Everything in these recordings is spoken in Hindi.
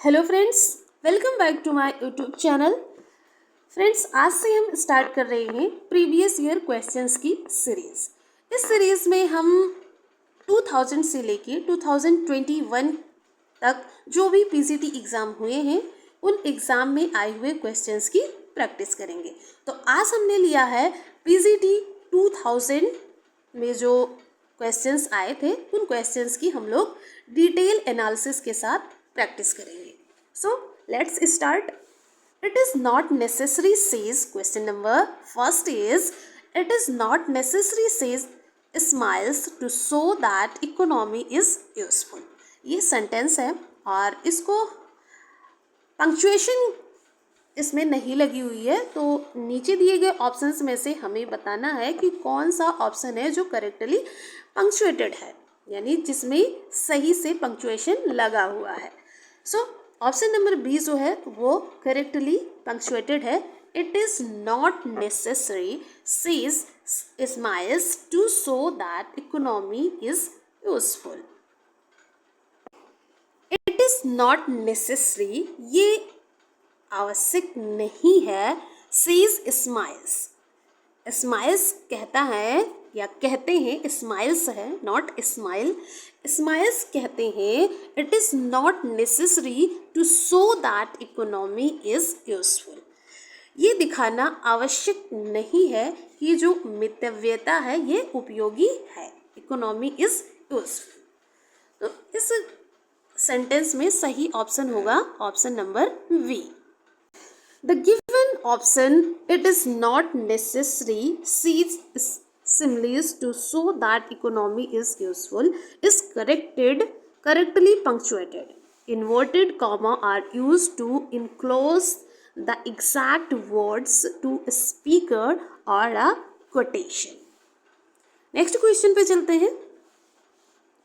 Hello friends, welcome back to my YouTube channel. Friends, आज से हम स्टार्ट कर रहे हैं प्रीवियस ईयर क्वेश्चंस की सीरीज़। इस सीरीज़ में हम 2000 से लेके 2021 तक जो भी पीसीटी एग्ज़ाम हुए हैं उन एग्ज़ाम में आए हुए क्वेश्चंस की प्रैक्टिस करेंगे। तो आज हमने लिया है पीसीटी 2000 में जो क्वेश्चंस आए थे उन क्वेश्चंस की हम लोग डिटेल एनालिसिस के साथ प्रैक्टिस करेंगे। So let's start. It is not necessary says question number first is it is not necessary says smiles to show that economy is useful. ये सेंटेंस है और इसको पंक्चुएशन इसमें नहीं लगी हुई है, तो नीचे दिए गए ऑप्शंस में से हमें बताना है कि कौन सा ऑप्शन है जो करेक्टली पंक्चुएटेड है, यानी जिसमें सही से पंक्चुएशन लगा हुआ है। सो ऑप्शन नंबर बी जो है वो करेक्टली पंक्चुएटेड है। It is not necessary says Smiles to show that economy is useful. It is not necessary, ये आवश्यक नहीं है। सेज स्माइल्स, स्माइल्स कहता है या कहते हैं, स्माइल्स है नॉट स्माइल, स्माइल्स कहते हैं it is not necessary to show that economy is useful. ये दिखाना आवश्यक नहीं है कि जो मितव्ययता है ये उपयोगी है, इकोनॉमी इज़ यूजफुल। तो इस सेंटेंस में सही ऑप्शन होगा option number B. The given option, it is not necessary, sees similes to show that economy is useful, is correctly punctuated. Inverted comma are used to enclose the exact words to a speaker or a quotation. Next question पे चलते हैं।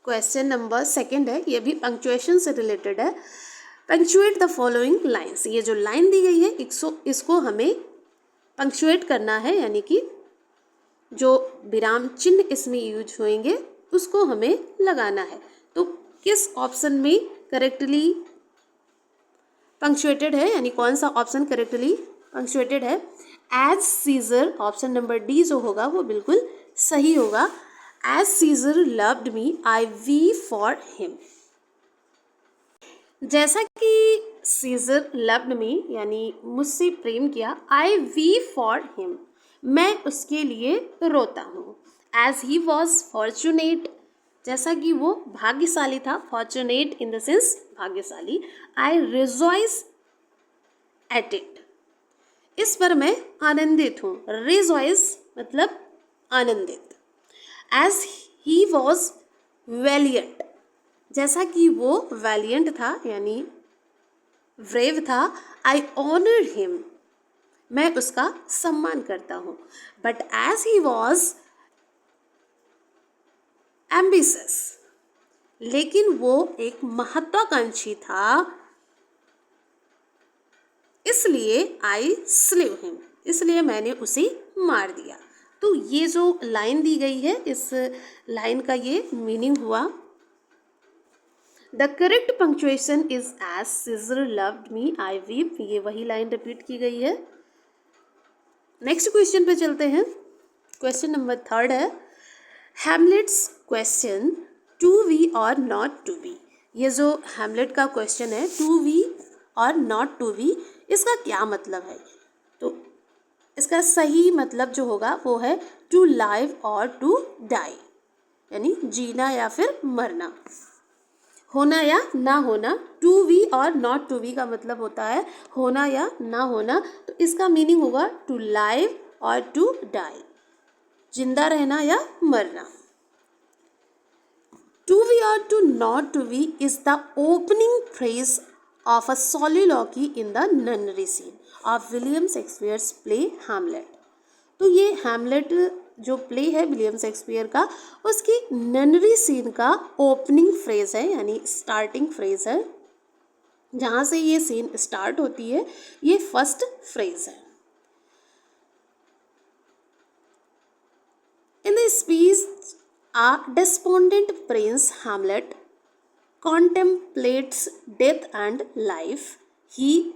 क्वेश्चन नंबर सेकंड है, ये भी पंक्चुएशन से रिलेटेड है। पंक्चुएट द फॉलोइंग लाइन्स, ये जो लाइन दी गई है इसको हमें पंक्चुएट करना है, यानी कि जो विराम चिन्ह इसमें यूज होंगे उसको हमें लगाना है। तो किस ऑप्शन में करेक्टली पंक्चुएटेड है, यानी कौन सा ऑप्शन करेक्टली पंक्चुएटेड है। As Caesar, option number D जो होगा वो बिल्कुल सही होगा। As Caesar loved me I weep for him, जैसा कि सीजर लव्ड मी यानी मुझसे प्रेम किया, आई वी फॉर हिम, मैं उसके लिए रोता हूँ। एज ही वॉज फॉर्चुनेट, जैसा कि वो भाग्यशाली था, फॉर्चुनेट इन द सेंस भाग्यशाली। आई रिजॉइस एट इट, इस पर मैं आनंदित हूँ। रिजॉइस मतलब आनंदित। एज ही वॉज वेलियंट, जैसा कि वो वैलियंट था यानी ब्रेव था। आई ऑनर हिम, मैं उसका सम्मान करता हूँ। But as he was ambitious, लेकिन वो एक महत्वाकांक्षी था, इसलिए आई स्लेव हिम, इसलिए मैंने उसे मार दिया। तो ये जो लाइन दी गई है इस लाइन का ये मीनिंग हुआ। The correct punctuation is as Caesar loved me I weep, ये वही लाइन रिपीट की गई है। नेक्स्ट क्वेश्चन पे चलते हैं। क्वेश्चन नंबर थर्ड है हैमलेट्स क्वेश्चन टू वी और नॉट टू वी। ये जो हैमलेट का क्वेश्चन है टू वी और नॉट टू वी, इसका क्या मतलब है। तो इसका सही मतलब जो होगा वो है टू लाइव और टू डाई, यानी जीना या फिर मरना, होना या ना होना। टू वी और नॉट टू वी का मतलब होता है होना या ना होना, तो इसका मीनिंग होगा टू लाइव और टू डाई, जिंदा रहना या मरना। टू वी और to not to be is the opening phrase of a soliloquy in the nunnery scene of William Shakespeare's play Hamlet. तो ये हैमलेट जो प्ले है विलियम शेक्सपियर का, उसकी ननरी सीन का ओपनिंग फ्रेज है, यानी स्टार्टिंग फ्रेज है, जहाँ से ये सीन स्टार्ट होती है, ये फर्स्ट फ्रेज है। In the speech a despondent prince Hamlet contemplates death and life. He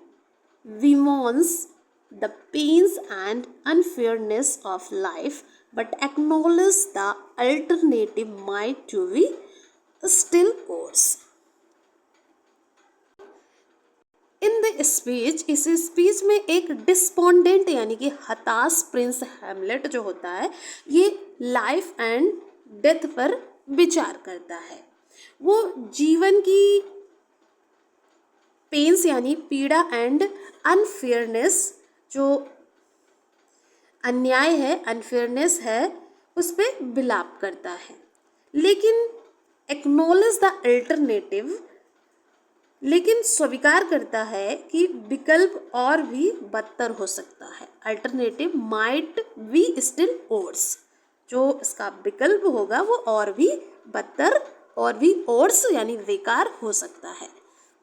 bemoans the pains and unfairness of life, but acknowledges the alternative might to be still course. In the speech, इस स्पीच में एक डिस्पोंडेंट यानी कि हताश प्रिंस हैमलेट जो होता है ये लाइफ एंड डेथ पर विचार करता है। वो जीवन की पेन्स यानी पीड़ा एंड अनफेयरनेस, जो अन्याय है, अनफेयरनेस है, उस पर विलाप करता है, लेकिन एक्नॉलेज द अल्टरनेटिव, लेकिन स्वीकार करता है कि विकल्प और भी बदतर हो सकता है। Alternative might be still worse, जो इसका विकल्प होगा वो और भी बदतर और भी वर्स यानी बेकार हो सकता है।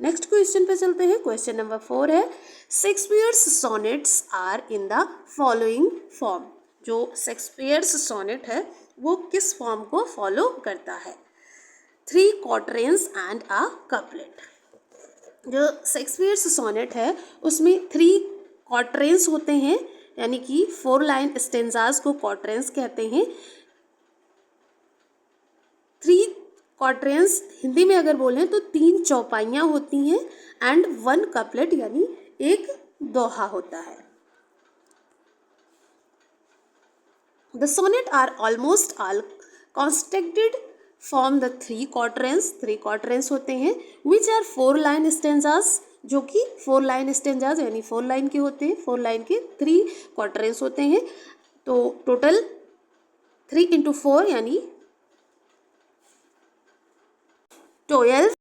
नेक्स्ट क्वेश्चन पे चलते हैं। क्वेश्चन नंबर 4 है, Shakespeare's sonnets are in the following form. जो शेक्सपियर्स सोनेट है वो किस फॉर्म को फॉलो करता है? 3 क्वार्टरेंस एंड अ कपलेट। जो शेक्सपियर्स सोनेट है उसमें 3 क्वार्टरेंस होते हैं, यानी कि 4 लाइन स्टेंजास को क्वार्टरेंस कहते हैं। 3 क्वार्टरेंस हिंदी में अगर बोलें तो 3 चौपाइयाँ होती हैं एंड 1 कपलेट यानी एक दोहा होता है। The sonnet are almost all constructed form the 3 quatrains. 3 quatrains होते हैं विच आर 4 लाइन स्टेंजास, जो कि 4 लाइन स्टेंजास यानी 4 लाइन के होते हैं। 4 लाइन के 3 क्वार्टरेंस होते हैं, तो टोटल 3 × 4 यानी 12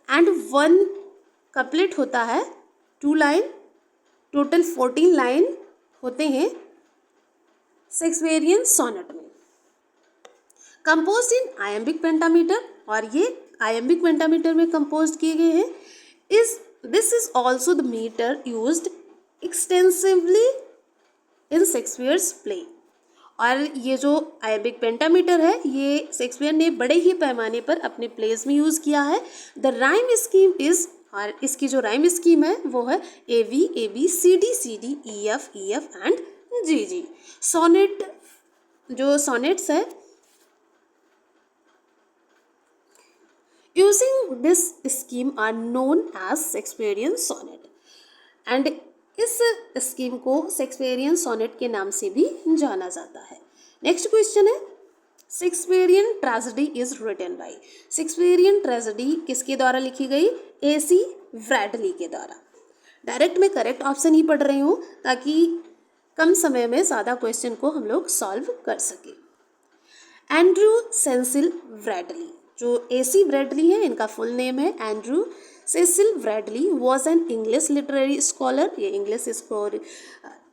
एंड 1 कपलेट होता है 2 लाइन। टोटल 14 लाइन होते हैं शेक्सपियरियन सोनेट में। कंपोज इन आयम्बिक पेंटामीटर, और ये आयम्बिक पेंटामीटर में कंपोज किए गए हैं। This is also the metre used extensively in Shakespeare's play. और ये जो आयम्बिक पेंटामीटर है ये शेक्सपियर ने बड़े ही पैमाने पर अपने प्लेस में यूज़ किया है। द राइम स्कीम इज, और इसकी जो राइम स्कीम है वो है AB AB CD CD EF EF and GG। Sonnet, जो सोनेट्स है, using this scheme are known as Shakespearean sonnet, and इस स्कीम को शेक्सपियरियन सोनेट के नाम से भी जाना जाता है। नेक्स्ट क्वेश्चन है, Shakespearean tragedy is written by. Shakespearean tragedy किसके द्वारा लिखी गई? AC ब्रैडली के द्वारा। डायरेक्ट मैं करेक्ट ऑप्शन ही पढ़ रही हूँ ताकि कम समय में ज़्यादा क्वेश्चन को हम लोग सॉल्व कर सकें। एंड्रू सेसिल ब्रैडली, जो AC ब्रैडली है इनका फुल नेम है Andrew Cecil Bradley, was an English literary scholar. ये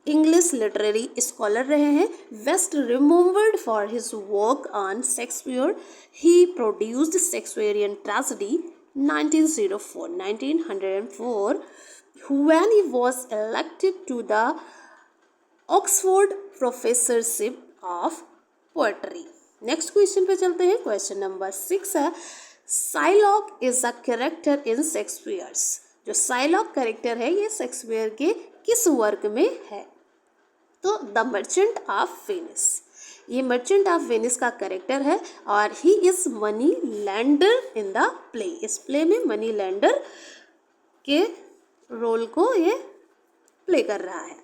इंग्लिश लिटरेरी स्कॉलर रहे हैं। Best remembered for his work on Shakespeare, he produced Shakespearean tragedy 1904 when he was elected to the Oxford Professorship of Poetry। Next question पे चलते हैं। क्वेश्चन नंबर 6 है, Psylocke is a character in Shakespeare's. जो साइलॉक कैरेक्टर है ये शेक्सपियर के किस वर्क में है? तो द मर्चेंट ऑफ वेनिस, ये मर्चेंट ऑफ वेनिस का कैरेक्टर है और he is money lender in the play. इस प्ले में मनी लैंडर के रोल को ये प्ले कर रहा है।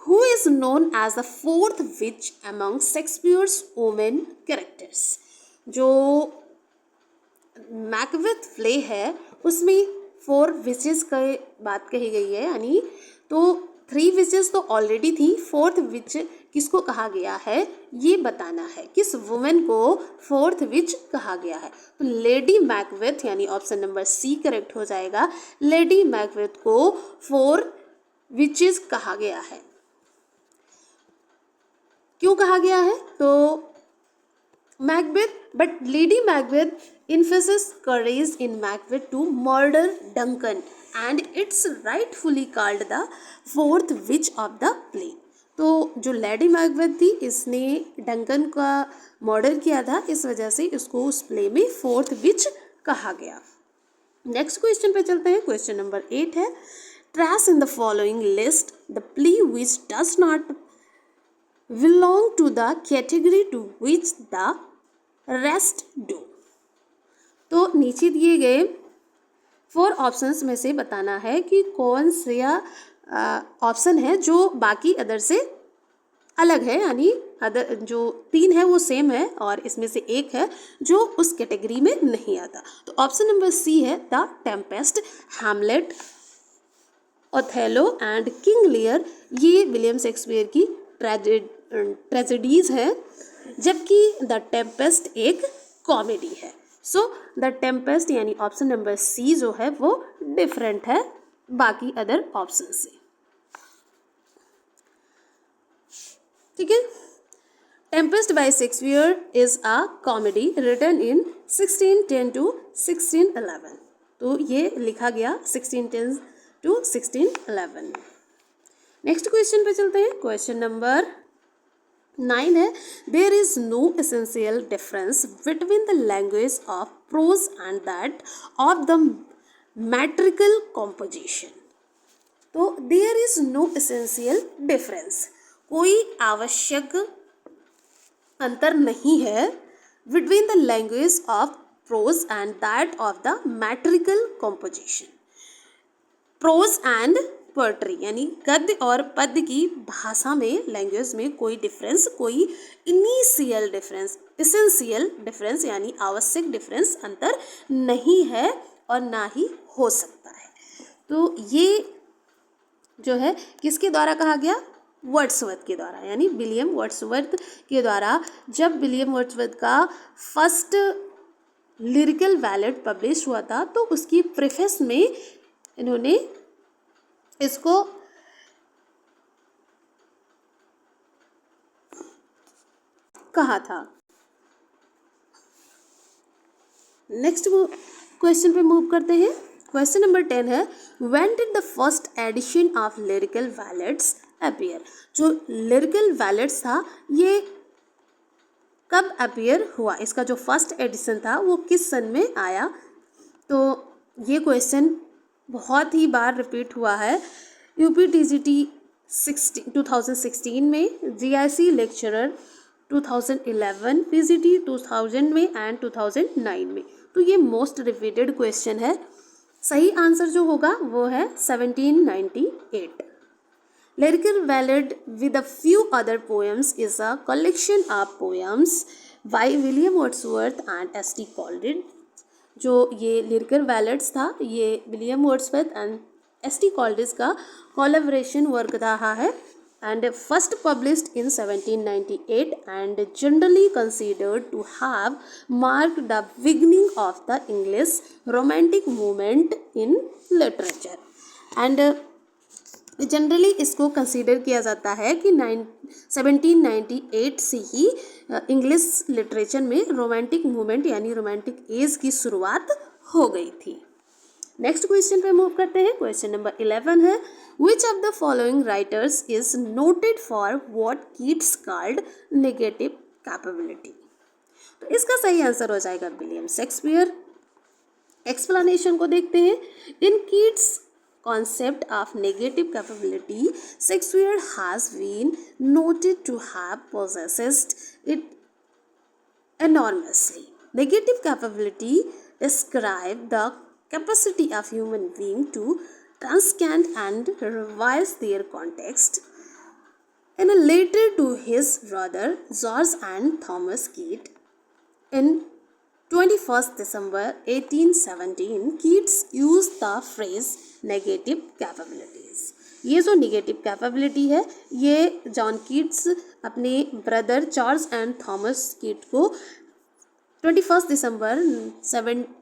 Who is known as the fourth witch among Shakespeare's women characters? जो मैकबेथ प्ले है उसमें 4 विचेस की बात कही गई है, यानी तो 3 विचेस तो ऑलरेडी थी, 4th विच किसको कहा गया है ये बताना है, किस वुमेन को 4th विच कहा गया है। तो लेडी मैकबेथ यानी ऑप्शन नंबर C करेक्ट हो जाएगा। लेडी मैकबेथ को 4 विचेस कहा गया है। क्यों कहा गया है? तो Macbeth, but lady Macbeth emphasizes courage in Macbeth to murder Duncan and it's rightfully called the 4th witch of the play। तो जो लेडी मैकबेथ थी इसने डंकन का मर्डर किया था, इस वजह से इसको उस प्ले में 4th विच कहा गया। नेक्स्ट क्वेश्चन पे चलते हैं। क्वेश्चन नंबर 8 है, trace in the following list the plea which does not belong to the category to which the rest do। तो नीचे दिए गए 4 ऑप्शंस में से बताना है कि कौन सा ऑप्शन है जो बाकी अदर से अलग है, यानी अदर जो 3 है वो सेम है और इसमें से एक है जो उस कैटेगरी में नहीं आता। तो ऑप्शन नंबर सी है the Tempest, Hamlet, Othello and King Lear. ये विलियम शेक्सपियर की ट्रेजेडीज है, जबकि द टेम्पेस्ट एक कॉमेडी है। सो द टेम्पेस्ट यानी ऑप्शन नंबर सी जो है वो डिफरेंट है बाकी अदर ऑप्शन से। ठीक है, Tempest by Shakespeare is a comedy written in 1610 to 1611। तो ये लिखा गया 1610 to 1611। नेक्स्ट क्वेश्चन पे चलते हैं। क्वेश्चन नंबर 9 है, there is no essential difference between the language of prose and that of the metrical composition. तो there is no essential difference, कोई आवश्यक अंतर नहीं है between the language of prose and that of the metrical composition. Prose and poetry यानी गद्य और पद्य की भाषा में, लैंग्वेज में कोई डिफरेंस, कोई इनिशियल डिफरेंस, एसेंशियल डिफरेंस यानी आवश्यक डिफरेंस अंतर नहीं है और ना ही हो सकता है। तो ये जो है किसके द्वारा कहा गया? वर्ड्सवर्थ के द्वारा, यानी विलियम वर्ड्सवर्थ के द्वारा। जब विलियम वर्ड्सवर्थ का फर्स्ट लिरिकल बैलेड पब्लिश हुआ था तो उसकी प्रेफेस में इन्होंने इसको कहा था। नेक्स्ट क्वेश्चन पे मूव करते हैं। क्वेश्चन नंबर 10 है, when did the first edition of lyrical ballads appear. जो लिरिकल बैलेड्स था ये कब अपीयर हुआ, इसका जो फर्स्ट एडिशन था वो किस सन में आया। तो ये क्वेश्चन बहुत ही बार रिपीट हुआ है। UPTGT 2016 में, GIC लेक्चरर 2011, PGT 2000 में एंड 2009 में। तो ये मोस्ट रिपीटेड क्वेश्चन है। सही आंसर जो होगा वो है 1798। Lyrical ballad with a few other poems is a collection of poems by William Wordsworth and S.T. Coleridge. जो ये लिरिकल बैलेड्स था ये William Wordsworth and S.T. Coleridge का कोलैबोरेशन वर्क रहा है and first published in 1798 and generally considered to have marked the beginning of the English Romantic movement in literature। and generally इसको कंसीडर किया जाता है कि 1798 से ही इंग्लिश लिटरेचर में रोमांटिक मूवमेंट यानी रोमांटिक एज की शुरुआत हो गई थी। नेक्स्ट क्वेश्चन पे मूव करते हैं। क्वेश्चन नंबर 11 है, which of the following writers is noted for what Keats called negative capability. तो इसका सही आंसर हो जाएगा विलियम शेक्सपियर। एक्सप्लेनेशन को देखते हैं। इन Keats concept of negative capability, Shakespeare has been noted to have possessed it enormously. Negative capability describe the capacity of human being to transcend and revise their context. In a letter to his brother George and Thomas Keats in 21st December 1817, Keats used the phrase negative capabilities। ये जो नेगेटिव कैपेबिलिटी है ये जॉन कीट्स अपने ब्रदर जॉर्ज एंड थॉमस कीट को 21 दिसंबर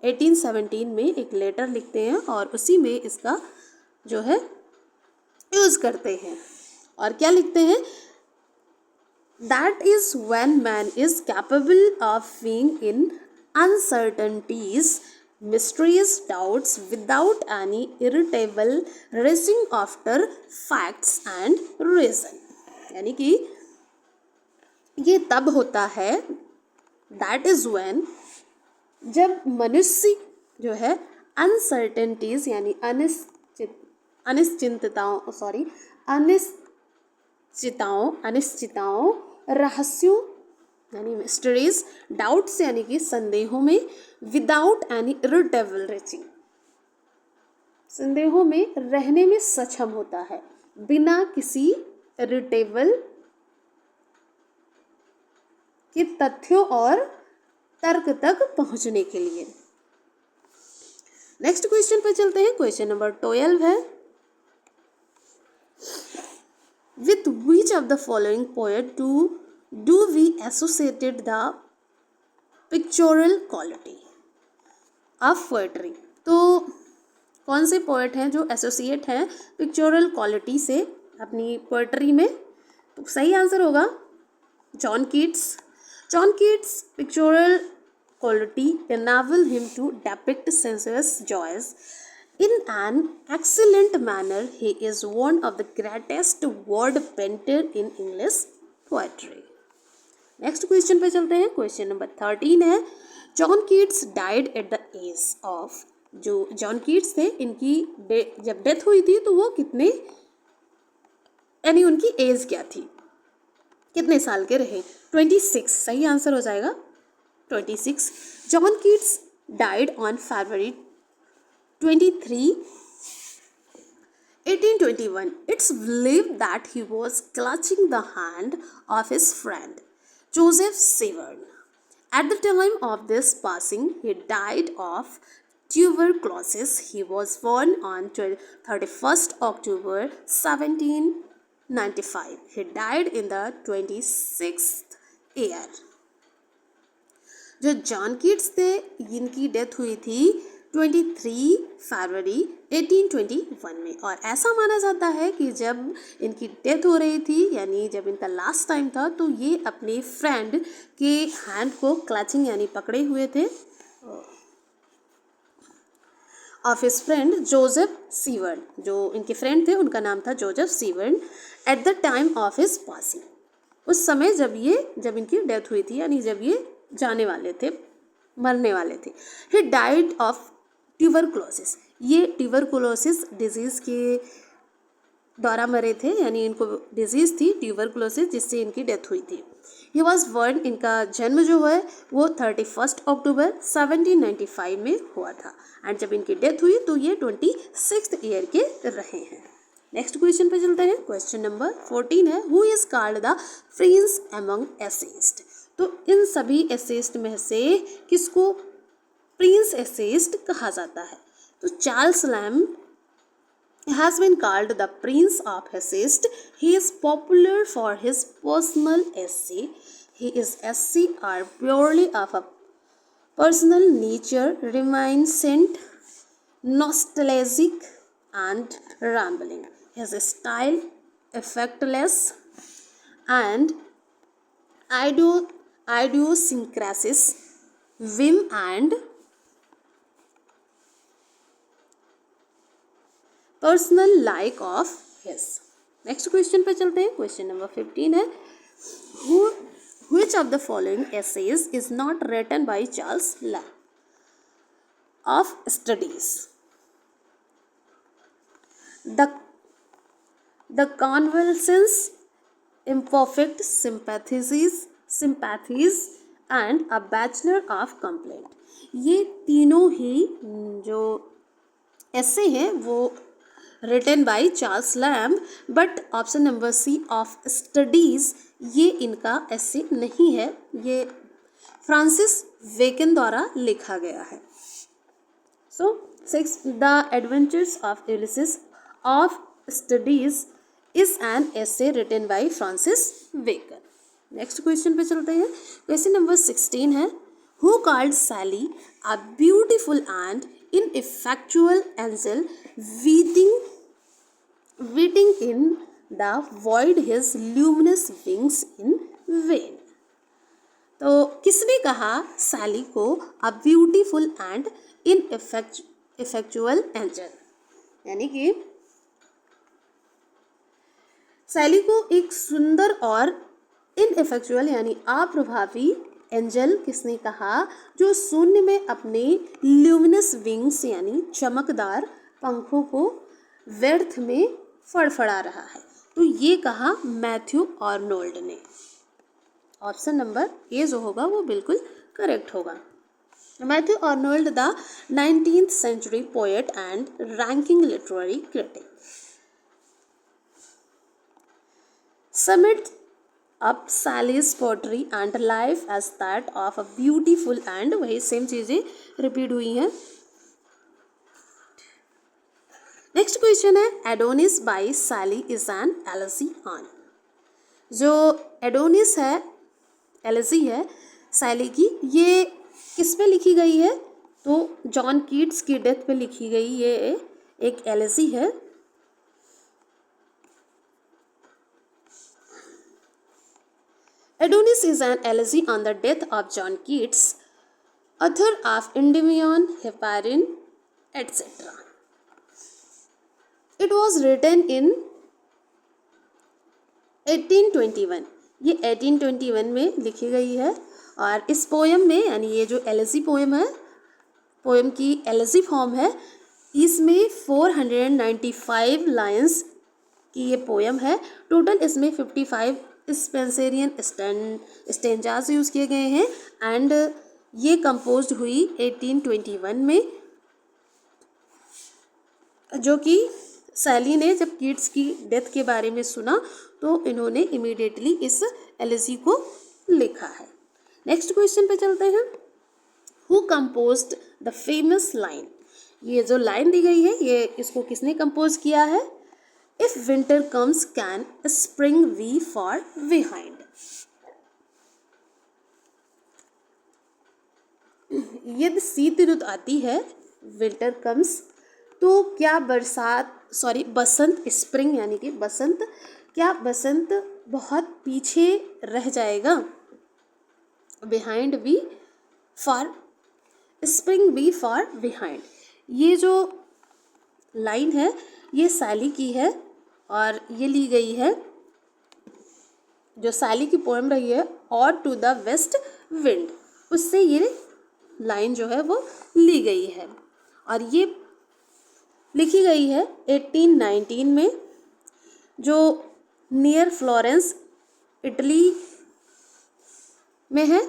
1817 में एक लेटर लिखते हैं और उसी में इसका जो है यूज़ करते हैं। और क्या लिखते हैं? That is when man is capable of being in uncertainties, mysteries, doubts without any irritable racing after facts and reason। यानी कि ये तब होता है, that is when, जब मनुष्य जो है अनसर्टेनिटीज यानी अनिश्चितताओं, रहस्यों यानी मिस्ट्रीज, डाउट्स यानी कि संदेहों में, विदाउट एनी इरिटेबिलिटी संदेहों में रहने में सक्षम होता है, बिना किसी इरिटेबल के तथ्यों और तर्क तक पहुंचने के लिए। नेक्स्ट क्वेश्चन पर चलते हैं। क्वेश्चन नंबर 12 है, with which of the following poet do we associated the pictorial quality of poetry. तो कौन से पोएट हैं जो एसोसिएट हैं पिक्चोरल क्वालिटी से अपनी पोएट्री में? तो सही आंसर होगा John Keats. John Keats pictorial quality enable him to depict sensuous joys in an excellent manner. He is one of the greatest word painter in English poetry. Next question पे चलते हैं। क्वेश्चन नंबर 13 है, John Keats died at the age of. जो जॉन कीट्स थे, इनकी जब डेथ हुई थी तो वो कितने यानी उनकी एज क्या थी, कितने साल के रहे? 26 सही आंसर हो जाएगा 26। John Keats died on February 23, 1821. It's believed that he was clutching the hand of his friend Joseph Severn. At the time of this passing, he died of tuberculosis. He was born on 31st October 1795. He died in the 26th year. जो जॉन कीट्स थे, इनकी डेथ हुई थी 23 फरवरी 1821 में, और ऐसा माना जाता है कि जब इनकी डेथ हो रही थी यानी जब इनका लास्ट टाइम था, तो ये अपने फ्रेंड के हैंड को क्लचिंग यानी पकड़े हुए थे of his friend Joseph Severn. जो इनके फ्रेंड थे उनका नाम था Joseph Severn. At the time of his passing, उस समय जब इनकी डेथ हुई थी यानी जब ये जाने वाले थे, मरने वाले थे। He died of tuberculosis. ये ट्यूबरकुलोसिस डिजीज़ के द्वारा मरे थे, यानी इनको डिजीज़ थी ट्यूबरकुलोसिस जिससे इनकी डेथ हुई थी। ही वॉज बर्न, इनका जन्म जो है वो 31 अक्टूबर 1795 में हुआ था, एंड जब इनकी डेथ हुई तो ये 26th ईयर के रहे हैं। नेक्स्ट क्वेश्चन पे चलते हैं। क्वेश्चन नंबर 14 है, who is called the Prince among essayist. तो इन सभी एसेइस्ट में से किसको प्रिंस एसेइस्ट कहा जाता है? तो Charles lamb has been called the prince of essayist. He is popular for his personal essay. His essay are purely of a personal nature, reminiscent, nostalgic and rambling. His style effectless and idiosyncrasies, whim and personal like of his. Next question पे चलते हैं। क्वेश्चन नंबर 15 है, which of the following essays is not written by Charles Lamb of studies. The convalescence, imperfect sympathies and a bachelor of complaint। ये तीनों ही जो ऐसे हैं वो written by Charles Lamb, but option number C of studies ये इनका ऐसे नहीं है, ये फ्रांसिस बेकन द्वारा लिखा गया है। So 6 the adventures of Ulysses of studies is an essay written by Francis Bacon. Next question पे चलते हैं। क्वेश्चन नंबर 16 है, who called Shelley a beautiful and ineffectual angel waiting in the void his luminous wings in vain। तो किसने कहा सैली को अ ब्यूटीफुल एंड इनइफेक्चुअल एंजल, यानी कि सैली को एक सुंदर और इनइफेक्चुअल यानी अप्रभावी एंजल किसने कहा जो शून्य में अपने ल्यूमिनस विंग्स यानी चमकदार पंखों को व्यर्थ में फड़फड़ा रहा है? तो ये कहा मैथ्यू आर्नोल्ड ने। ऑप्शन नंबर ए जो होगा वो बिल्कुल करेक्ट होगा। Matthew Arnold the 19th century poet and ranking literary critic summed up Sally's poetry and life as that of a beautiful and वही सेम चीज़ें रिपीट हुई हैं। नेक्स्ट क्वेश्चन है Adonais by Shelley is an elegy on. जो एडोनिस है एलेजी है सैली की, ये किस पे लिखी गई है? तो जॉन कीट्स की डेथ पे लिखी गई ये एक एलेजी है। Adonis is an elegy on the death of John Keats, author of Endymion, Hyperion, etc. It was written in 1821. ये 1821 में लिखी गई है और इस पोएम में यानी ये जो एलेजी पोएम है, पोएम की एलेजी फॉर्म है, इसमें 495 लाइन्स की ये पोएम है। टोटल इसमें 55 स्पेंसेरियन स्टेंजास यूज़ किए गए हैं एंड ये कंपोज्ड हुई 1821 में, जो कि सैली ने जब कीट्स की डेथ के बारे में सुना तो इन्होंने इमीडिएटली इस एलेजी को लिखा है। नेक्स्ट क्वेश्चन पे चलते हैं। Who composed the famous line? ये जो लाइन दी गई है ये इसको किसने कंपोज किया है? If winter comes can spring be far behind. यदि शीत ऋतु आती है, विंटर कम्स, तो क्या बसंत, स्प्रिंग यानी कि बसंत, क्या बसंत बहुत पीछे रह जाएगा? Behind be far spring be far behind. ये जो लाइन है ये सैली की है और ये ली गई है, जो सैली की पोएम रही है और टू द वेस्ट विंड, उससे ये लाइन जो है वो ली गई है और ये लिखी गई है 1819 में, जो नियर फ्लोरेंस इटली में है।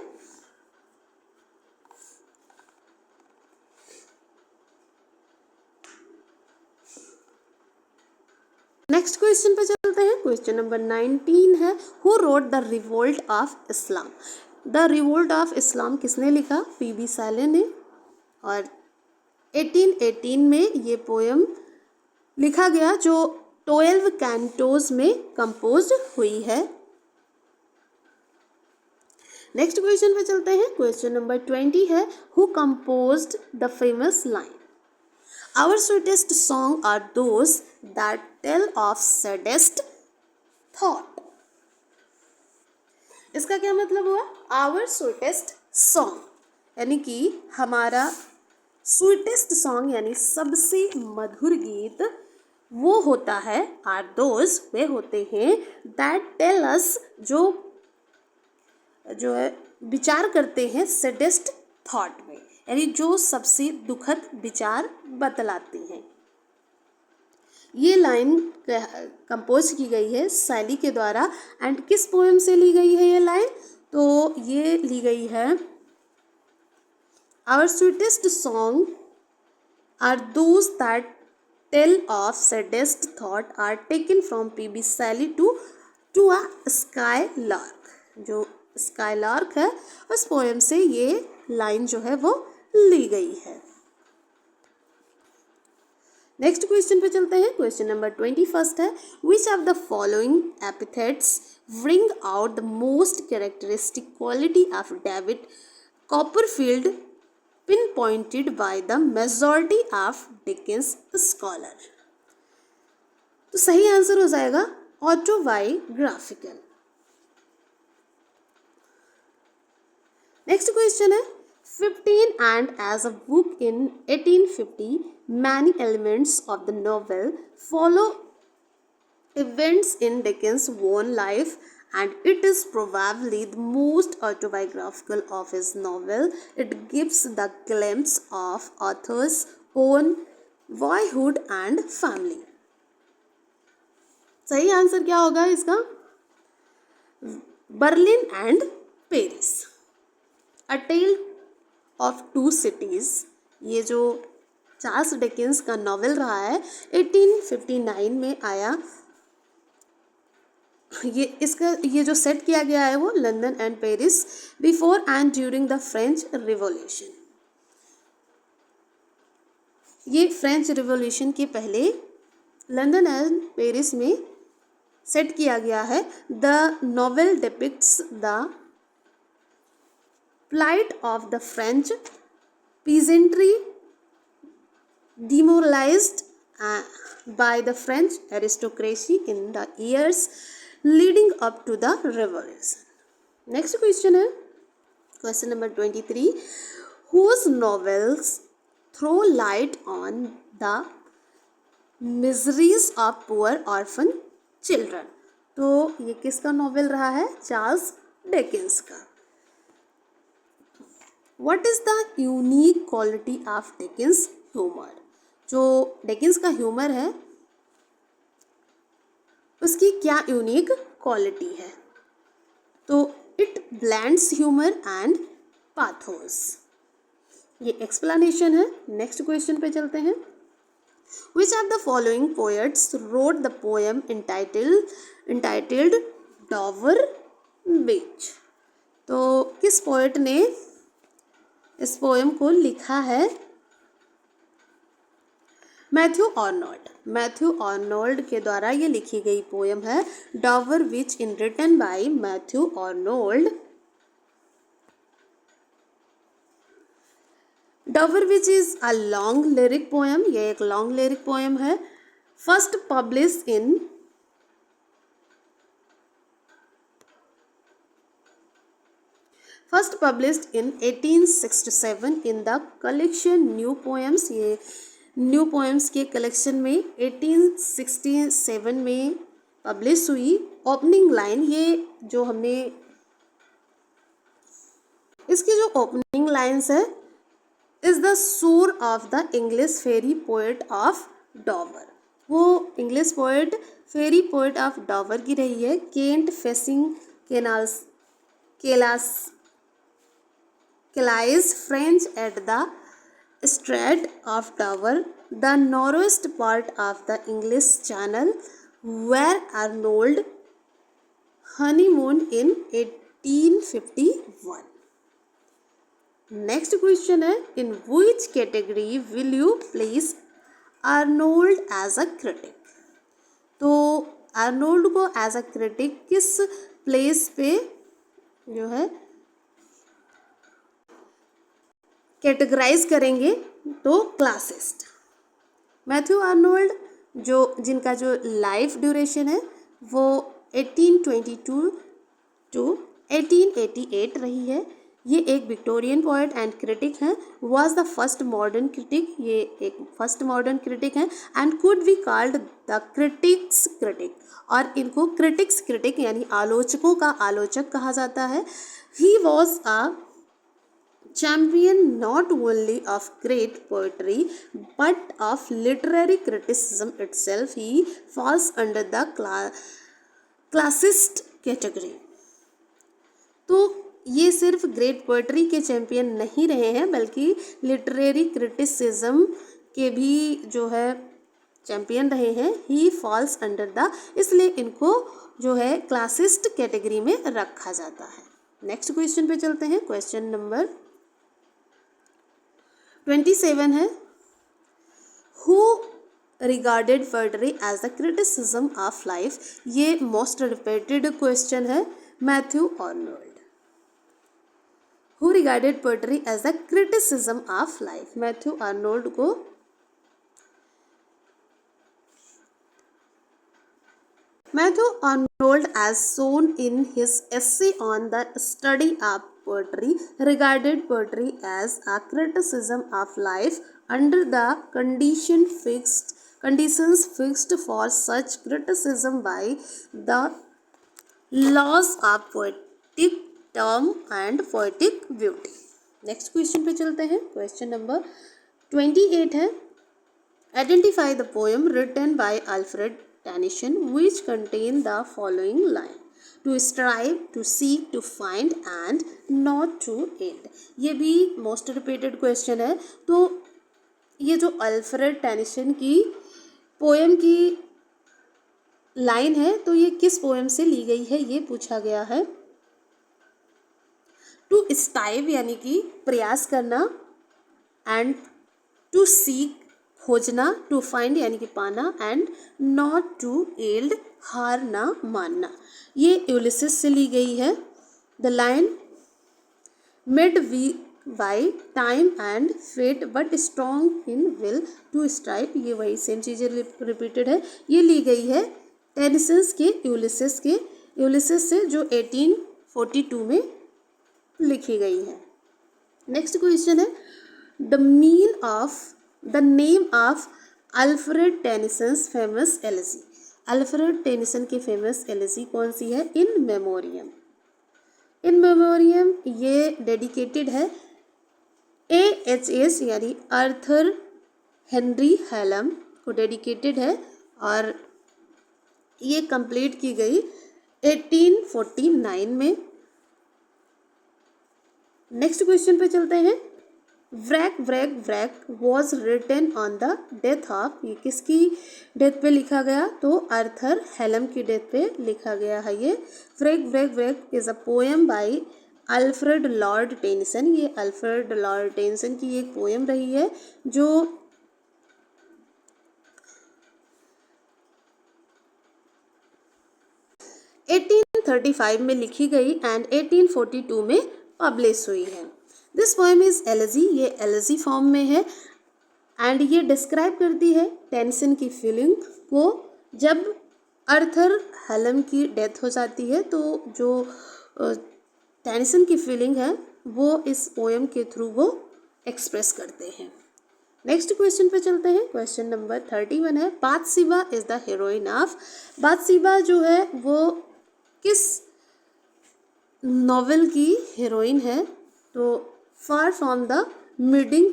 नेक्स्ट क्वेश्चन पे चलते हैं। क्वेश्चन नंबर 19 है who wrote the revolt of Islam? The revolt of Islam किसने लिखा? पीबी सैले ने और 1818 में ये पोएम लिखा गया जो 12 कैंटोज में कंपोज हुई है। नेक्स्ट क्वेश्चन पे चलते हैं। क्वेश्चन नंबर 20 है who composed the famous line? Our sweetest song are those that tell of saddest thought. इसका क्या मतलब हुआ? Our sweetest song यानी कि हमारा स्वीटेस्ट सॉन्ग यानी सबसे मधुर गीत वो होता है, आर दोज वे होते हैं, दैट टेल अस जो है विचार करते हैं सैडेस्ट थॉट में, यानी जो सबसे दुखद विचार बतलाते हैं। ये लाइन कंपोज की गई है सैली के द्वारा एंड किस पोएम से ली गई है ये लाइन? तो ये ली गई है our sweetest song are those that tell of saddest thought are taken from PB Shelley to a skylark. जो स्काई लार्क है उस पोएम से ये लाइन जो है वो ली गई है। नेक्स्ट क्वेश्चन पे चलते हैं। क्वेश्चन नंबर 21 है which of the following epithets bring out the most characteristic quality of David Copperfield pin pointed by the majority of Dickens scholar? तो सही आंसर हो जाएगा ऑटोबायोग्राफिकल। नेक्स्ट क्वेश्चन है 15 and as a book in 1850 many elements of the novel follow events in Dickens' own life and it is probably the most autobiographical of his novel. It gives the glimpse of author's own boyhood and family. सही आंसर क्या होगा इसका? Berlin and Paris, a tale of two cities, ये जो चार्ल्स डिकेंस का नॉवेल रहा है 1859 में आया। ये जो सेट किया गया है वो London and Paris before and during the French revolution. ये फ्रेंच रिवॉल्यूशन के पहले लंदन एंड पेरिस में सेट किया गया है। The novel depicts the plight of the French peasantry demoralized by the French aristocracy in the years leading up to the revolution. Next question है question number 23, whose novels throw light on the miseries of poor orphan children? तो ये किसका नॉवेल रहा है? चार्ल्स डिकेंस का। What is the unique quality of Dickens humor? जो डिकेंस का ह्यूमर है उसकी क्या यूनिक क्वालिटी है? तो it blends humour and pathos, ये एक्सप्लेनेशन है। नेक्स्ट क्वेश्चन पे चलते हैं। Which of the following poets wrote the poem entitled Dover Beach? तो किस पोएट ने इस पोएम को लिखा है? Matthew Arnold. मैथ्यू आर्नोल्ड के द्वारा ये लिखी गई पोएम है Dover Beach in written by Matthew Arnold. Dover Beach is a long lyric poem, ये एक लॉन्ग लिरिक पोएम है। First published in 1867 in the collection New Poems। ये न्यू पोएम्स के कलेक्शन में 1867 में पब्लिश हुई। ओपनिंग लाइन, ये जो हमने इसकी जो ओपनिंग लाइन्स है, is the shore of the English ferry poet of Dover. वो English poet ferry poet of Dover की रही है। Kent facing Calais French at the Strait of Dover, the narrowest part of the English Channel, where Arnold honeymooned in 1851. Next question है, in which category will you place Arnold as a critic? तो आर्नोल्ड को एज अ क्रिटिक किस प्लेस पे जो है कैटेगराइज करेंगे? तो क्लासिस्ट। मैथ्यू आर्नोल्ड जिनका जो लाइफ ड्यूरेशन है वो 1822 टू 1888 रही है। ये एक विक्टोरियन पोएट एंड क्रिटिक हैं। Was the first modern critic, ये एक फर्स्ट मॉडर्न क्रिटिक हैं and could be called the critics critic, और इनको क्रिटिक्स क्रिटिक यानी आलोचकों का आलोचक कहा जाता है। He was a champion not only of great poetry but of literary criticism itself. He falls under the classicist category. तो ये सिर्फ ग्रेट पोएट्री के चैम्पियन नहीं रहे हैं बल्कि लिटरेरी क्रिटिसिज्म के भी जो है चैम्पियन रहे हैं। ही फॉल्स अंडर द, इसलिए इनको जो है क्लासिस्ट कैटेगरी में रखा जाता है। नेक्स्ट क्वेश्चन पे चलते हैं। क्वेश्चन नंबर 27 है, who regarded poetry as the criticism of life. ये मोस्ट रिपीटेड क्वेश्चन है। Matthew Arnold. Who regarded poetry as the criticism of life. Matthew Arnold को Matthew Arnold, as shown in his essay on the study of poetry, regarded poetry as a criticism of life under the conditions fixed for such criticism by the laws of poetic term and poetic beauty. Next question पे चलते हैं। क्वेश्चन नंबर 28 है, identify the poem written by Alfred Tennyson which contain the following line, to strive, to seek, to find and not to end. ये भी मोस्ट रिपीटेड क्वेश्चन है। तो ये जो अल्फ्रेड टेनिसन की पोएम की लाइन है, तो ये किस पोएम से ली गई है, ये पूछा गया है। टू स्ट्राइव यानी कि प्रयास करना, एंड टू सीक खोजना, टू फाइंड यानी कि पाना, एंड नॉट टू एल्ड हार ना मानना। ये यूलिसिस से ली गई है। The line made weak by time and fate but strong in will to strive, ये वही सेम चीज़ें रिपीटेड है। ये ली गई है टेनिसन के यूलिसिस से, जो 1842 में लिखी गई है। नेक्स्ट क्वेश्चन है, the name of Alfred Tennyson's famous elegy. Alfred Tennyson की फेमस एलेजी कौन सी है? इन मेमोरियम। इन मेमोरियम ये डेडिकेटेड है AHS यानी आर्थर हेनरी हैलम को डेडिकेटेड है, और ये कंप्लीट की गई 1849 में। नेक्स्ट क्वेश्चन पे चलते हैं। Break break break was written on the death of, ये किसकी डेथ पे लिखा गया? तो आर्थर हेलम की डेथ पे लिखा गया है ये। Wreck break wreck is a poem by Alfred Lord Tennyson. ये अल्फ्रेड लॉर्ड टेनिसन की एक पोएम रही है जो 1835 में लिखी गई एंड 1842 में पब्लिश हुई है। दिस पोएम इज एलेजी, ये एलेजी फॉर्म में है, एंड ये डिस्क्राइब करती है टेनिसन की फीलिंग को जब आर्थर हेलम की डेथ हो जाती है। तो जो टेनिसन की फीलिंग है वो इस पोएम के थ्रू वो एक्सप्रेस करते हैं। नेक्स्ट क्वेश्चन पे चलते हैं। क्वेश्चन नंबर 31 है, बाथशेबा इज द हीरोइन ऑफ। बाथशेबा जो है वो किस नॉवेल की हीरोइन है? तो far from the meeting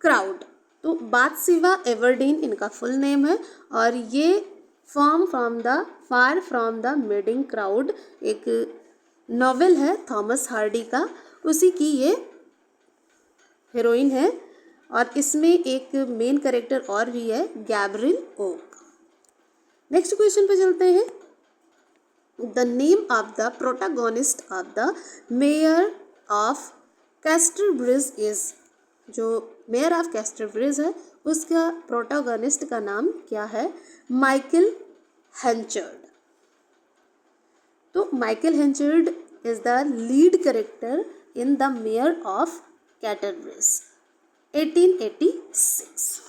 crowd. तो बाथशेबा एवरडीन इनका फुल नेम है, और ये far from the meeting crowd एक नॉवेल है थॉमस हार्डी का, उसी की ये हीरोइन है, और इसमें एक मेन कैरेक्टर और भी है, गैब्रियल ओक। नेक्स्ट क्वेश्चन पे चलते हैं। The name of the protagonist of the Mayor of Casterbridge is. जो मेयर ऑफ कैस्टरब्रिज है उसका प्रोटागोनिस्ट का नाम क्या है? Michael Henchard. तो Michael Henchard is the lead character in the Mayor of Casterbridge 1886।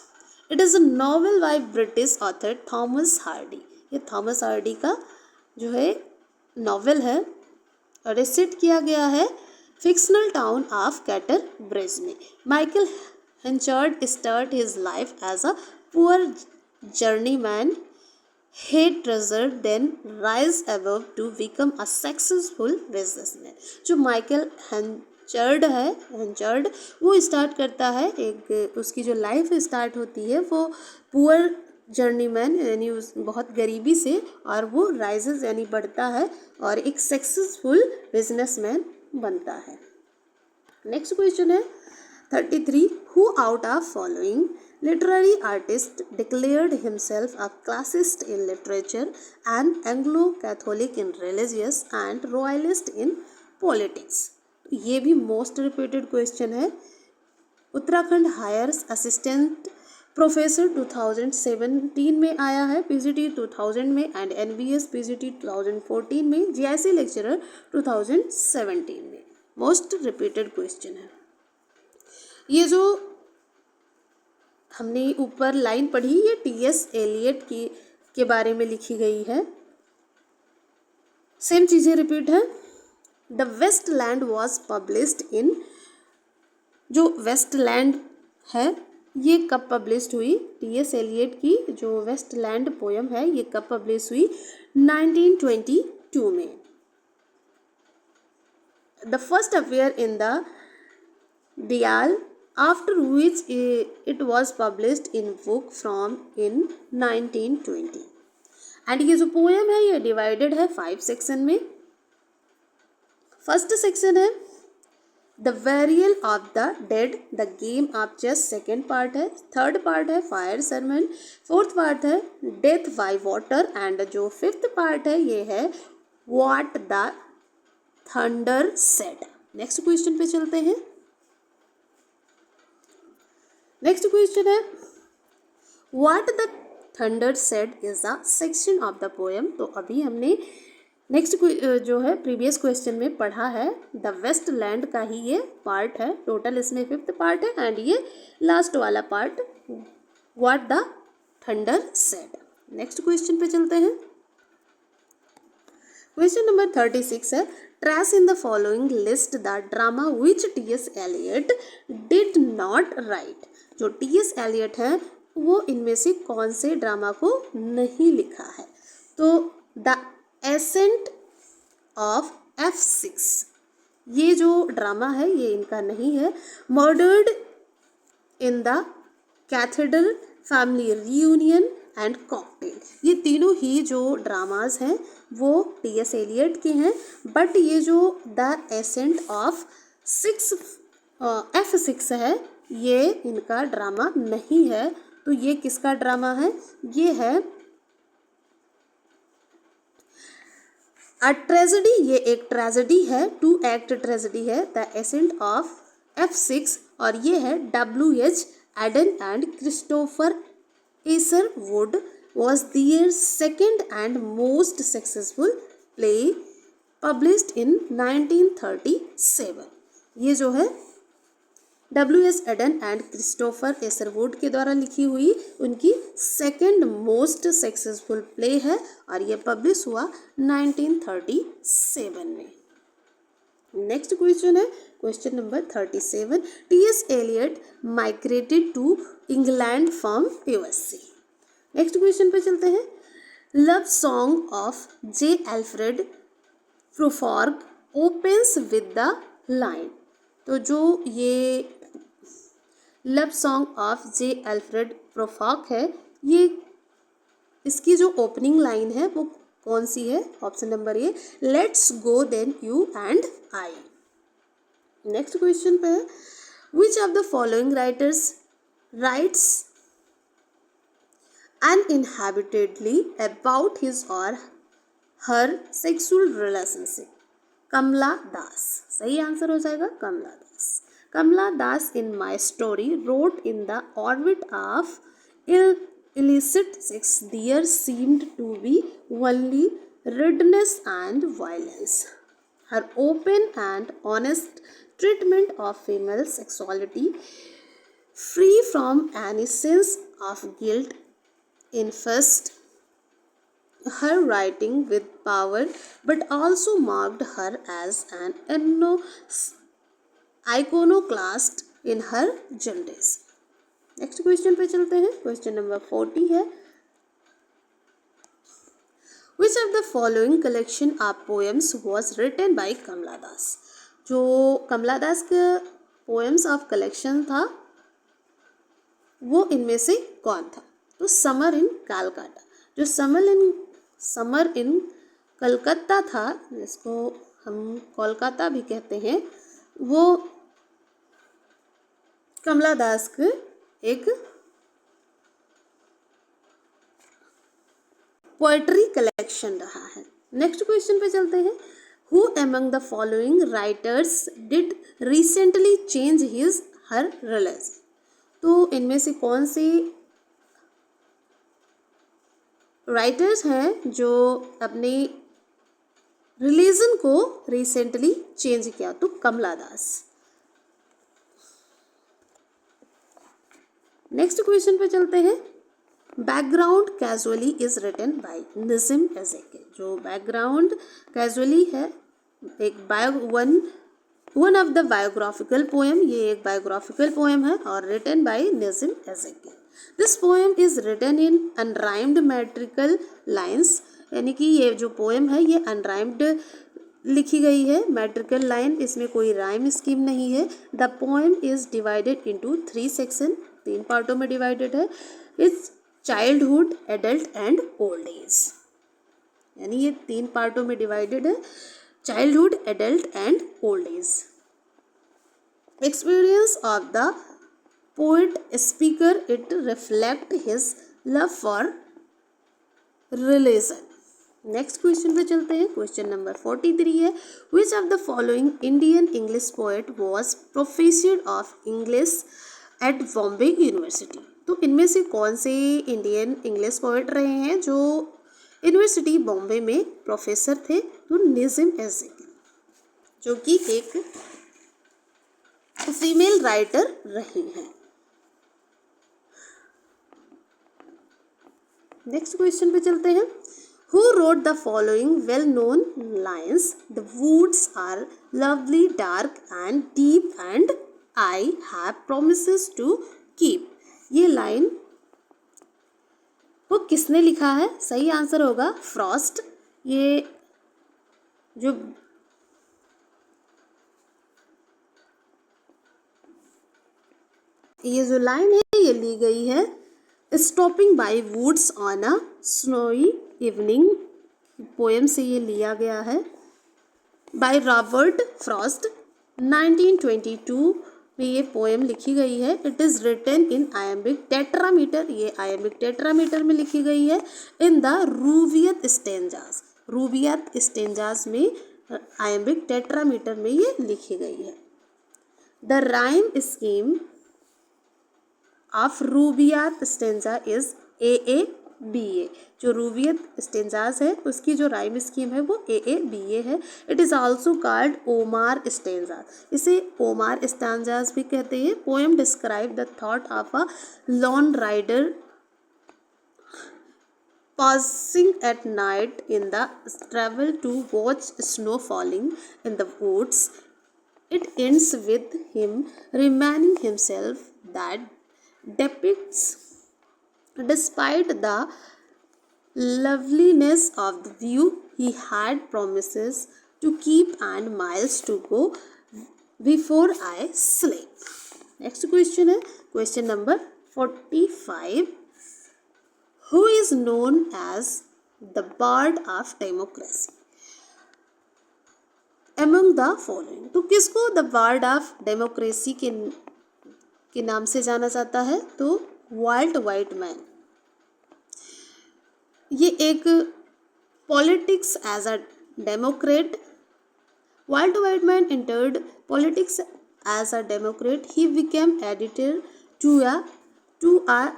It is a novel by British author Thomas Hardy. ये थॉमस हार्डी का जो है नॉवेल है, और ये सेट किया गया है फिक्शनल टाउन ऑफ कैटरब्रिज में। Michael Henchard start his life as a poor journeyman, he treasured then rise above to become a successful businessman। जो माइकल हेंचर्ड वो स्टार्ट करता है, एक उसकी जो लाइफ स्टार्ट होती है वो पुअर जर्नीमैन यानी उस बहुत गरीबी से, और वो राइजेस यानी बढ़ता है और एक सक्सेसफुल बिजनेसमैन बनता है। नेक्स्ट क्वेश्चन है 33, who out of following literary artist declared himself a classicist in literature and Anglo-Catholic in religious and royalist in politics। ये भी मोस्ट रिपीटेड क्वेश्चन है। उत्तराखंड हायर असिस्टेंट प्रोफेसर 2017 में आया है, PGT 2000 में, एंड NBS PGT 2014 में, GIC लेक्चरर 2017 में। मोस्ट रिपीटेड क्वेश्चन है। ये जो हमने ऊपर लाइन पढ़ी ये TS एलियट के बारे में लिखी गई है, सेम चीज़ें रिपीट है। The Waste Land was published in, जो वेस्टलैंड है ये कब पब्लिश्ड हुई? टी.एस. एलियट की जो वेस्टलैंड पोयम है ये कब पब्लिश हुई? 1922 में. The first appear in the Dial, after which it was published in book form in 1920. And ये जो पोएम है ये डिवाइडेड है 5 सेक्शन में. फर्स्ट सेक्शन है the burial of the dead, the game of chess, second part है. थर्ड पार्ट है फायर सरमन. फोर्थ पार्ट है डेथ बाय वाटर. एंड जो फिफ्थ पार्ट है ये है what the thunder said. Next question पे चलते हैं. नेक्स्ट क्वेश्चन है what the thunder said is a section of the poem. तो अभी हमने नेक्स्ट जो है प्रीवियस क्वेश्चन में पढ़ा है द वेस्ट लैंड का ही ये पार्ट है. टोटल इसमें फिफ्थ पार्ट है एंड ये लास्ट वाला part what the thunder said. Next question पे चलते हैं. क्वेश्चन नंबर 36 है trace in the following list the drama which TS. Eliot did not write. जो टी.एस. एलियट है वो इनमें से कौन से ड्रामा को नहीं लिखा है? तो द एसेंट ऑफ F6 ये जो ड्रामा है ये इनका नहीं है. Murdered in the cathedral, family reunion and cocktail, ये तीनों ही जो ड्रामाज हैं वो टी.एस. एलियट के हैं. बट ये जो द एसेंट ऑफ F6 है ये इनका ड्रामा नहीं है. तो ये किसका ड्रामा है? ये है अ ट्रेजेडी. ये एक ट्रेजेडी है, 2 एक्ट ट्रेजेडी है द एसेंट ऑफ F6. और ये है W.H. Auden and Christopher Isherwood was their second and most successful play published in 1937. ये जो है W.S. एडन एंड क्रिस्टोफर एसरवुड के द्वारा लिखी हुई उनकी सेकेंड मोस्ट सक्सेसफुल प्ले है और ये पब्लिश हुआ 1937 में. नेक्स्ट क्वेश्चन है question number 37. TS. Eliot migrated to England from USA. Next question पे चलते हैं. Love song of J. Alfred Prufrock opens with the line. तो जो ये love song of J. Alfred Prufrock है ये इसकी जो ओपनिंग लाइन है वो कौन सी है? Option number A let's go then you and I. Next question पे है which of the following writers writes uninhabitedly about his or her sexual relationship. Kamala Das. सही आंसर हो जाएगा Kamala Das. Kamala Das in my story wrote in the orbit of illicit sex there seemed to be only rudeness and violence. Her open and honest treatment of female sexuality free from any sense of guilt infused her writing with power but also marked her as an iconoclast in her generation. Next question पे चलते हैं. क्वेश्चन नंबर 40 है which of the following collection of poems was written by कमला दास. जो कमला दास का पोएम्स ऑफ कलेक्शन था वो इनमें से कौन था? तो समर इन कलकत्ता. जो समर इन कलकत्ता था जिसको हम कोलकाता भी कहते हैं वो कमला दास के एक पोएट्री कलेक्शन रहा है. नेक्स्ट क्वेश्चन पे चलते हैं. Who among the following writers did recently change his her religion. तो इनमें से कौन से राइटर्स हैं जो अपने रिलीजन को रिसेंटली चेंज किया? तो कमला दास. नेक्स्ट क्वेश्चन पे चलते हैं. Background casually is written by Nissim Ezekiel. जो बैकग्राउंड कैजुअली है एक by one one of the biographical poem, ये एक बायोग्राफिकल पोएम है और written by Nissim Ezekiel. This poem is written in unrhymed metrical lines, यानी कि ये जो पोएम है ये अनराइम्ड लिखी गई है, मेट्रिकल लाइन, इसमें कोई राइम स्कीम नहीं है। The poem is divided into 3 section, 3 पार्टों में डिवाइडेड है। It's childhood, adult and old age, यानी ये 3 पार्टों में डिवाइडेड है, childhood, adult and old age. Experience of the poet speaker, it reflect his love for religion. Next question पे चलते हैं। क्वेश्चन नंबर 43 है, which of the following Indian English poet was professor of English at Bombay university. तो इनमें से कौन से इंडियन इंग्लिश पोएट रहे हैं जो यूनिवर्सिटी बॉम्बे में प्रोफेसर थे? तो नजीम एज़ेकियल, जो कि एक फीमेल राइटर रही हैं। नेक्स्ट क्वेश्चन पे चलते हैं। Who wrote the following well-known lines? The woods are lovely, dark and deep, and I have promises to keep. ये लाइन वो किसने लिखा है? सही आंसर होगा फ्रॉस्ट। ये जो लाइन है ये ली गई है stopping by woods on a snowy evening poem से ये लिया गया है, बाय रॉबर्ट फ्रॉस्ट। 1922 में ये पोएम लिखी गई है। It is written in iambic tetrameter, ये आयम्बिक टेट्रामीटर में लिखी गई है। In the rubaiyat stanzas, rubaiyat stanzas में आयम्बिक टेट्रामीटर में ये लिखी गई है। The rhyme scheme of rubaiyat stanza is AABA। जो रूबियत स्टेंजास है उसकी जो राइम स्कीम है वो AABA है। It is also called Omar stanzas, इसे ओमार स्टेंजास भी कहते हैं। Poem describe the thought of a lone rider pausing at night in the travel to watch snow falling in the woods. It ends with him reminding himself that depicts, despite the loveliness of the view, he had promises to keep and miles to go before I sleep. Next question है question number 45. Who is known as the bard of democracy among the following? तो किसको द बार्ड ऑफ डेमोक्रेसी के नाम से जाना जाता है? तो वाल्ट व्हाइटमैन। ये एक politics as a Democrat, Walt Whitman entered politics as a Democrat. He became editor to a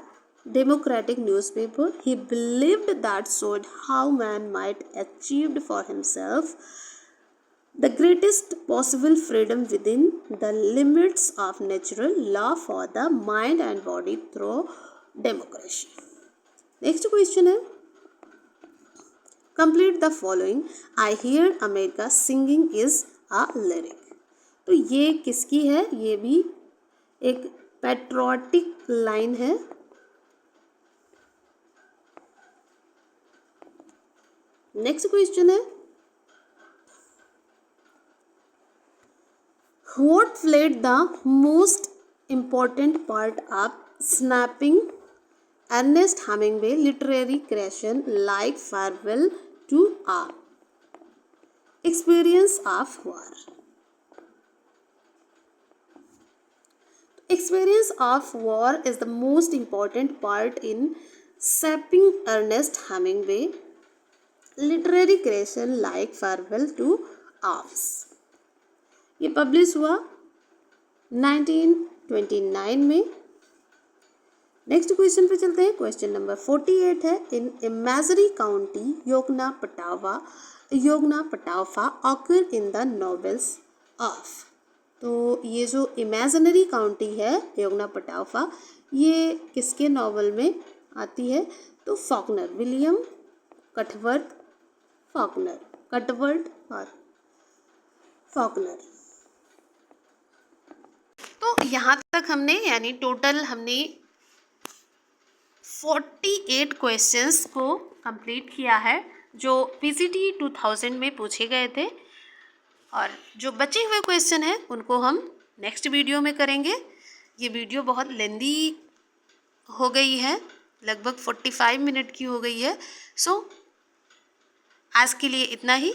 democratic newspaper. He believed that showed how man might achieve for himself the greatest possible freedom within the limits of natural law for the mind and body through democracy. Next question है, complete the following. I hear America singing is a lyric. तो ये किसकी है? ये भी एक पैट्रियोटिक लाइन है। नेक्स्ट क्वेश्चन है, what played the most important part of snapping Ernest Hemingway literary creation like Farewell to a Experience of War? Experience of War is the most important part in shaping Ernest Hemingway literary creation like Farewell to Arms। ये पब्लिश हुआ 1929 में। नेक्स्ट क्वेश्चन पे चलते हैं। क्वेश्चन नंबर 48 है, in imaginary county Yoknapatawpha occur in the novels of. तो ये जो इमेजिनरी काउंटी है योगना पटावा, ये किसके नॉवल में आती है? तो फॉकनर, विलियम कटवर्थ फॉकनर और फॉकनर। तो यहाँ तक हमने यानी टोटल हमने 48 क्वेश्चंस को कंप्लीट किया है जो पीसीटी 2000 में पूछे गए थे, और जो बचे हुए क्वेश्चन हैं उनको हम नेक्स्ट वीडियो में करेंगे। ये वीडियो बहुत लेंदी हो गई है, लगभग 45 मिनट की हो गई है। सो आज के लिए इतना ही,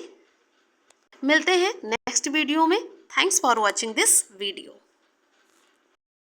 मिलते हैं नेक्स्ट वीडियो में। Thanks for watching this video.